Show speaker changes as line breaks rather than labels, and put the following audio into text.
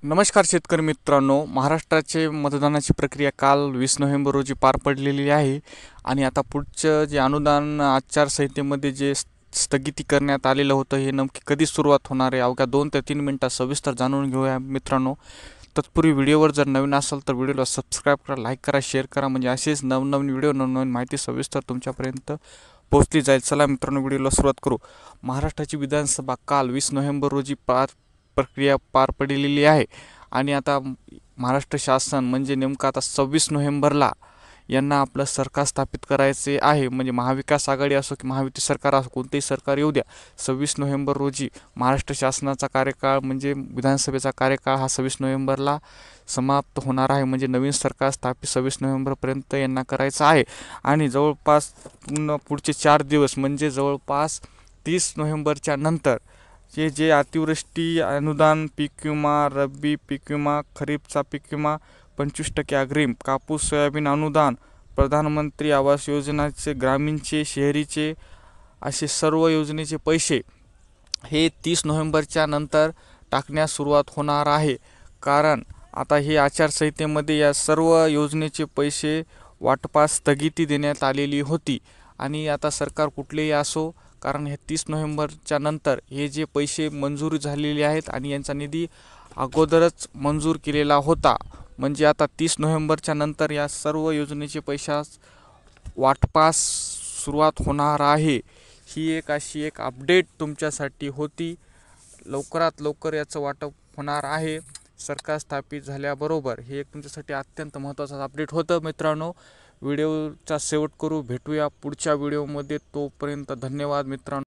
नमस्कार शेतकरी मित्रांनो, महाराष्ट्राचे मतदानाची प्रक्रिया काल 20 नोव्हेंबर रोजी पार पडलेली आहे आणि आता पुढचं जे अनुदान आचारसंहितेमध्ये जे स्थगिती करण्यात आलेलं होतं, हे नक्की कधी सुरुवात होणार आहे? अवघ्या 2 ते 3 मिनिटात सविस्तर जाणून घेऊया मित्रांनो. तत्पूर्वी व्हिडिओवर जर नवीन असाल तर व्हिडिओला सबस्क्राईब करा, लाईक करा, शेअर करा, म्हणजे असेच नवनवीन व्हिडिओ, नवनवीन माहिती सविस्तर तुमच्यापर्यंत पोहोचली जाईल. चला मित्रांनो, व्हिडिओला सुरुवात करू. महाराष्ट्राची विधानसभा काल 20 नोव्हेंबर रोजी प्रक्रिया पार पडलेली आहे आणि आता महाराष्ट्र शासन म्हणजे नेमकं आता 26 नोव्हेंबरला यांना आपलं सरकार स्थापित करायचे आहे. म्हणजे महाविकास आघाडी असो की महायुती सरकार असो, कोणतेही सरकार येऊ द्या, 26 नोव्हेंबर रोजी महाराष्ट्र शासनाचा कार्यकाळ म्हणजे विधानसभेचा कार्यकाळ हा 26 नोव्हेंबरला समाप्त होणार आहे. म्हणजे नवीन सरकार स्थापित 26 नोव्हेंबरपर्यंत यांना करायचं आहे आणि जवळपास पुढचे 4 दिवस म्हणजे जवळपास 30 नोव्हेंबरच्या नंतर जे अतिवृष्टी अनुदान, पीक विमा, रब्बी पीक विमा, खरीपचा पीक विमा, 25% अग्रिम, कापूस सोयाबीन अनुदान, प्रधानमंत्री आवास योजनाचे ग्रामीणचे, शहरीचे असे सर्व योजनेचे पैसे हे 30 नोव्हेंबरच्या नंतर टाकण्यास सुरुवात होणार आहे. कारण आता हे आचारसंहितेमध्ये या सर्व योजनेचे पैसे वाटपास स्थगिती देण्यात आलेली होती आणि आता सरकार कुठलेही असो, कारण हे 30 नोव्हेंबरच्या नंतर हे जे पैसे मंजूर झालेले आहेत आणि यांचा निधी अगोदरच मंजूर केलेला होता. म्हणजे आता 30 नोव्हेंबरच्या नंतर या सर्व योजनेचे पैशास वाटपास सुरुवात होणार आहे. ही अशी एक अपडेट तुमच्यासाठी होती. लवकरात लवकर याचं वाटप होणार आहे सरकार स्थापित झाल्याबरोबर. हे एक तुमच्यासाठी अत्यंत महत्त्वाचं अपडेट होतं मित्रांनो. व्हिडिओचा शेवट करू, भेटूया पुढच्या व्हिडिओमध्ये. तोपर्यंत धन्यवाद मित्रांनो.